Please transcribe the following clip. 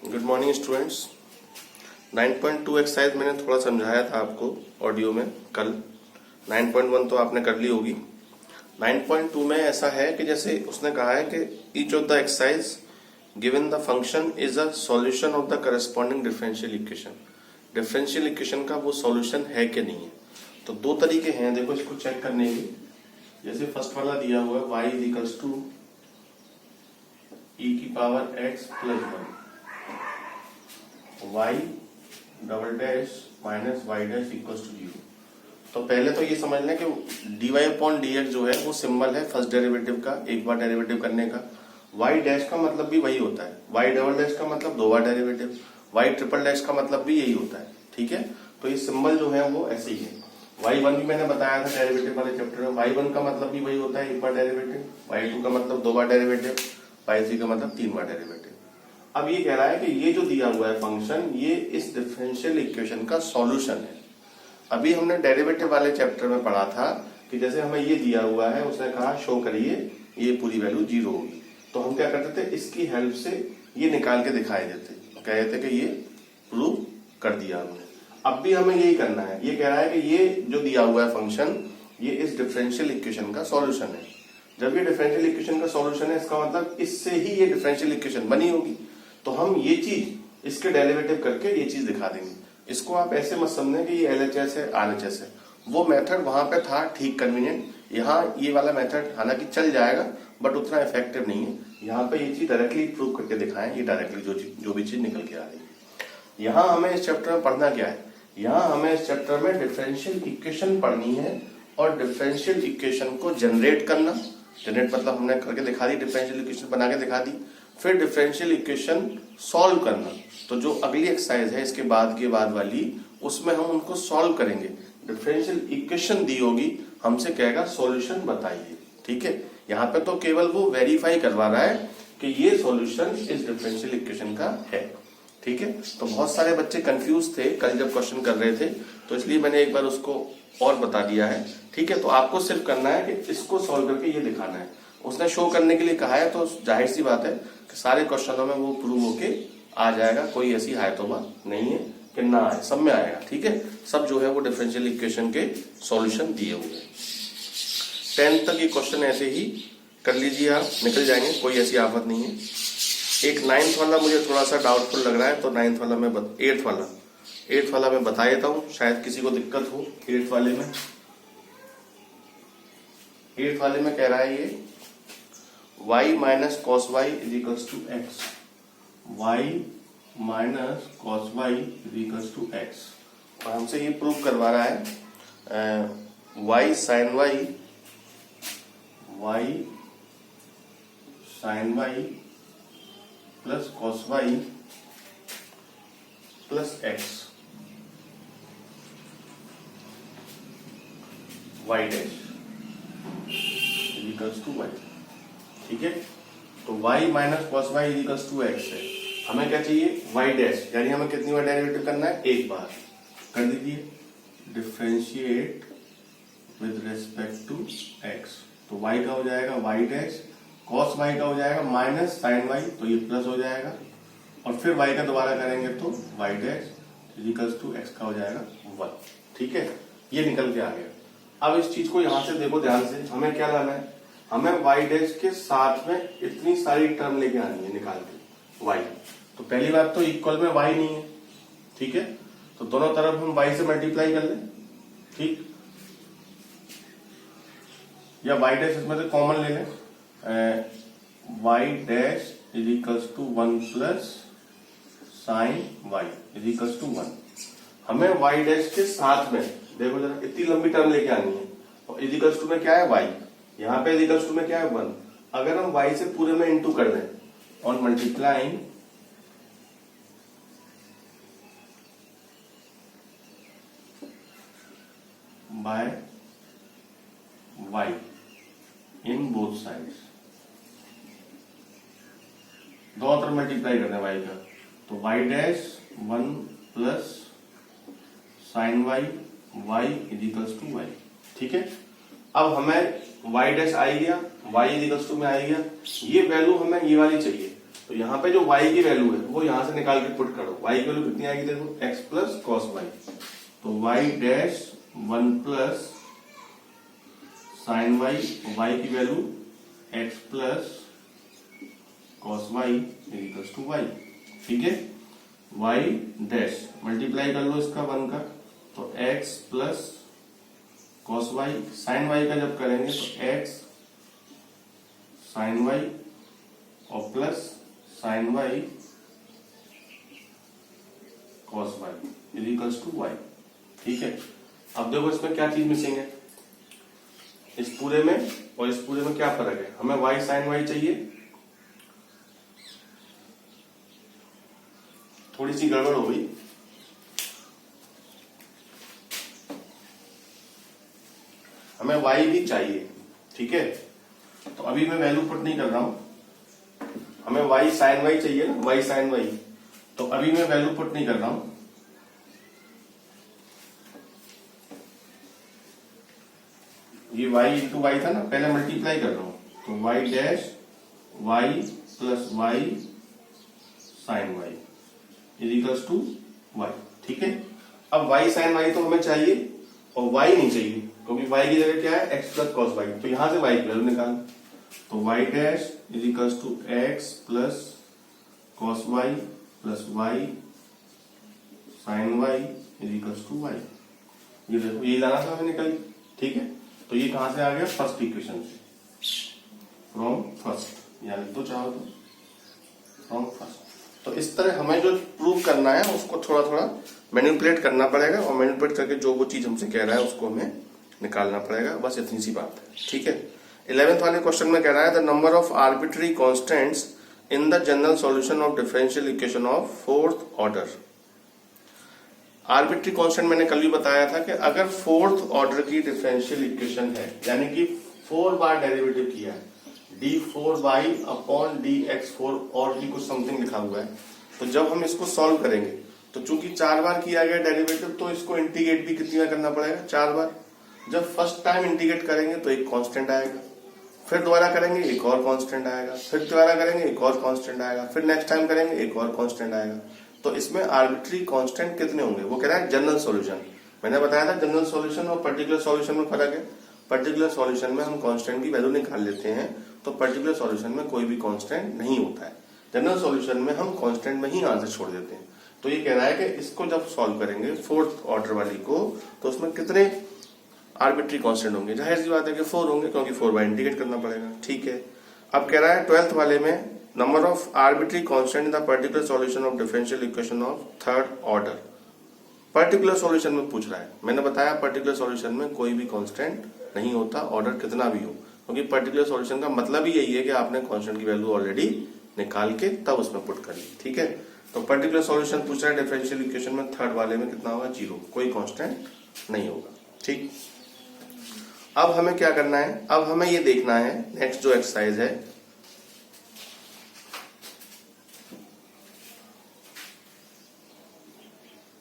Good morning students. 9.2 exercise मैंने थोड़ा समझाया था आपको ऑडियो में कल। 9.1 तो आपने कर ली होगी। 9.2 में ऐसा है कि जैसे उसने कहा है कि each of the exercise given the function is a solution of the corresponding differential equation. Differential equation का वो सॉल्यूशन है कि नहीं है। तो दो तरीके हैं, देखो इसको चेक करने के। जैसे फर्स्ट वाला दिया हुआ है y is equals to e की power x plus 1 y double dash minus y dash equals to 0। तो पहले तो ये समझ लें कि dy अपॉन dx जो है वो सिंबल है फर्स्ट डेरिवेटिव का, एक बार डेरिवेटिव करने का। y डैश का मतलब भी वही होता है, y डबल डैश का मतलब दो बार डेरिवेटिव, y ट्रिपल डैश का मतलब भी यही होता है। ठीक है, तो ये सिंबल जो है वो ऐसे ही है। y1 भी मैंने बताया था डेरिवेटिव वाले चैप्टर में, y1 का मतलब भी वही होता है, एक बार डेरिवेटिव, y2 का मतलब दो बार डेरिवेटिव, y3 का मतलब तीन बार डेरिवेटिव। अब ये कह रहा है कि ये जो दिया हुआ है फंक्शन, ये इस डिफरेंशियल इक्वेशन का सॉल्यूशन है। अभी हमने डेरिवेटिव वाले चैप्टर में पढ़ा था कि जैसे हमें ये दिया हुआ है, उसने कहा शो करिए ये पूरी वैल्यू 0 होगी, तो हम क्या करते थे, इसकी हेल्प से ये निकाल के दिखाई देते, कहते थे कि ये प्रूव कर दिया हमने। अब भी हमें यही करना है। ये कह रहा है कि ये जो दिया हुआ है फंक्शन, ये इस डिफरेंशियल इक्वेशन का सॉल्यूशन है। जब ये डिफरेंशियल इक्वेशन का सॉल्यूशन है, इसका मतलब इससे ही ये डिफरेंशियल इक्वेशन बनी होगी। तो हम ये चीज इसके डेरिवेटिव करके ये चीज दिखा देंगे। इसको आप ऐसे मत समझें कि ये एलएचएस है आरएचएस है। वो मेथड वहां पे था ठीक कन्वीनियंट, यहाँ ये वाला मेथड हालांकि चल जाएगा बट उतना इफेक्टिव नहीं है। यहाँ पे ये चीज डायरेक्टली प्रूव करके दिखाएं, ये डायरेक्टली जो भी चीज निकल के आ रही है। यहाँ हमें इस चैप्टर में पढ़ना क्या है, यहाँ हमें इस चैप्टर में डिफरेंशियल इक्वेशन पढ़नी है और डिफरेंशियल इक्वेशन को जनरेट करना। जनरेट मतलब हमने करके दिखा दी, डिफरेंशियल इक्वेशन बना के दिखा दी। फिर डिफरेंशियल इक्वेशन सॉल्व करना। तो जो अगली एक्सरसाइज है इसके बाद वाली, उसमें हम उनको सॉल्व करेंगे। डिफरेंशियल इक्वेशन दी होगी, हमसे कहेगा सॉल्यूशन बताइए। ठीक है, यहाँ पे तो केवल वो वेरीफाई करवा रहा है कि ये सॉल्यूशन इस डिफरेंशियल इक्वेशन का है। ठीक है, तो बहुत सारे बच्चे कंफ्यूज थे कल जब क्वेश्चन कर रहे थे, तो इसलिए मैंने एक बार उसको और बता दिया है। ठीक है, तो आपको सिर्फ करना है कि इसको सॉल्व करके ये दिखाना है। उसने शो करने के लिए कहा है, तो जाहिर सी बात है कि सारे क्वेश्चनों में वो प्रूव होके आ जाएगा। कोई ऐसी हायतोबा नहीं है कि ना आए, सब में आएगा। ठीक है, सब जो है वो डिफरेंशियल इक्वेशन के सॉल्यूशन दिए हुए हैं। 10th तक ये क्वेश्चन ऐसे ही कर लीजिए, आप निकल जाएंगे, कोई ऐसी आफत नहीं है। एक 9th वाला मुझे थोड़ा सा डाउटफुल लग रहा है, तो 9th वाला मैं 8th वाला मैं बता देता हूँ, शायद किसी को दिक्कत हो। 8th वाले में कह रहा है ये y minus cos y is equals to x, y minus cos y is equals to x. और हमसे ये प्रूव करवा रहा है y sine y plus cos y plus x y dash equals to y. ठीक है, तो y minus cos y equals to x है। हमें क्या चाहिए, y डैश, यानी हमें कितनी बार डेरिवेटिव करना है, एक बार। कर दीजिए differentiate with respect to x। तो y का हो जाएगा y डैश, कॉस y का हो जाएगा माइनस साइन y, तो ये प्लस हो जाएगा। और फिर y का दोबारा करेंगे तो y dash equals to x का हो जाएगा 1। ठीक है, ये निकल के आ गया। अब इस चीज को यहां से देखो ध्यान से, हमें क्या लाना है, हमें y डैश के साथ में इतनी सारी टर्म लेके आनी है निकाल के y। तो पहली बात तो इक्वल में y नहीं है। ठीक है, तो दोनों तरफ हम y से मल्टीप्लाई कर लें। ठीक, या y डैश इसमें से कॉमन ले लें, y dash is equals to 1 plus sine y is equals to 1। हमें y डैश के साथ में देखो जरा, इतनी लंबी टर्म लेके आनी है। और इज इक्वल्स टू में क्या है y, यहाँ पे इज इक्वल्स टू में क्या है 1। अगर हम y से पूरे में इंटू कर दें और multiplying by y in both sides, दोनों तरफ मल्टीप्लाई करना है y का, तो y dash 1 plus sine y is equals to y। ठीक है, अब हमें y डैश आ गया, y इज इक्वल्स टू में आ गया। ये वैल्यू हमें ये वाली चाहिए, तो यहाँ पे जो y की वैल्यू है वो यहां से निकाल के पुट करो। y की वैल्यू कितनी आएगी देखो, x प्लस कॉस वाई। तो y dash 1 plus sine y, y की value x plus cos y equals to y। ठीक है, y डैश मल्टीप्लाई कर लो इसका 1 का, तो x plus cos y, sine y का जब करेंगे तो x साइन वाई और plus sine y cos y equals to y. ठीक है, अब देखो इसमें क्या चीज मिसिंग है, इस पूरे में और इस पूरे में क्या फर्क है। हमें y साइन वाई चाहिए, थोड़ी सी गड़बड़ हो गई। हमें y भी चाहिए, ठीक है, तो अभी मैं वैल्यू पुट नहीं कर रहा हूं। हमें y साइन वाई चाहिए ना, y साइन वाई, तो अभी मैं वैल्यू पुट नहीं कर रहा हूं। ये y इंटू वाई था ना, पहले मल्टीप्लाई कर रहा हूं, तो y dash y plus y sine y equals to y। ठीक है, अब y साइन वाई तो हमें चाहिए और y नहीं चाहिए, क्योंकि y की जगह क्या है, x प्लस कॉस वाई। तो यहां से y की वैल्यू निकाल, तो y dash equals to x plus cos y plus y sine y equals to y। ये देखो, ये लाना था हमें निकल। ठीक है, तो ये कहां से आ गया, फर्स्ट इक्वेशन से, फ्रॉम फर्स्ट, यानी तो चाहो तो फ्रॉम फर्स्ट। तो इस तरह हमें जो प्रूव करना है उसको थोड़ा थोड़ा मैनिपुलेट करना पड़ेगा, और मैनिपुलेट करके जो वो चीज हमसे कह रहा है उसको हमें निकालना पड़ेगा, बस इतनी सी बात है। ठीक है, 11th वाले क्वेश्चन में कह रहा है the number of arbitrary constants in the general solution of differential equation of fourth order. Arbitrary constant मैंने कल भी बताया था कि अगर फोर्थ ऑर्डर की डिफरेंशियल इक्वेशन है, यानी कि 4 बार डेरिवेटिव किया है, d4y अपॉन dx4 और भी कुछ समथिंग लिखा हुआ है, तो जब हम इसको सॉल्व करेंगे तो चूंकि 4 बार किया गया डेरिवेटिव, तो इसको इंटीग्रेट भी कितनी बार करना पड़ेगा, 4 बार। जब फर्स्ट टाइम इंटीग्रेट करेंगे तो एक कांस्टेंट आएगा, फिर दोबारा करेंगे एक और कांस्टेंट आएगा, फिर दोबारा करेंगे एक और कांस्टेंट आएगा, फिर नेक्स्ट टाइम करेंगे एक और कांस्टेंट आएगा। तो इसमें आर्बिट्री कांस्टेंट कितने होंगे, वो कह रहा है जनरल सॉल्यूशन। मैंने बताया था जनरल सॉल्यूशन और पर्टिकुलर सॉल्यूशन में फर्क है। पर्टिकुलर सॉल्यूशन में हम कांस्टेंट की वैल्यू निकाल लेते हैं, तो पर्टिकुलर सॉल्यूशन में कोई भी कांस्टेंट नहीं होता है। जनरल सॉल्यूशन में हम कांस्टेंट में ही आंसर छोड़ देते हैं। तो ये कह रहा है कि इसको जब सॉल्व करेंगे फोर्थ ऑर्डर वाली को, तो उसमें कितने आर्बिट्री कांस्टेंट होंगे। जाहिर सी बात है कि 4 होंगे, क्योंकि 4 बार इंटीग्रेट करना पड़ेगा। ठीक है, अब कह रहा है 12th वाले में number of arbitrary constant in the particular solution of differential equation of third order. Particular solution में पूछ रहा है। मैंने बताया पर्टिकुलर सॉल्यूशन में कोई भी कांस्टेंट नहीं होता, ऑर्डर कितना भी हो, क्योंकि पर्टिकुलर सॉल्यूशन का मतलब ही यही है कि आपने कांस्टेंट की वैल्यू ऑलरेडी निकाल के तब उसमें पुट करी। ठीक है, तो पर्टिकुलर सॉल्यूशन पूछ रहा है डिफरेंशियल इक्वेशन में, थर्ड वाले में कितना होगा, 0, कोई कांस्टेंट नहीं होगा। ठीक, अब हमें क्या करना है, अब हमें ये देखना है नेक्स्ट जो एक्सरसाइज है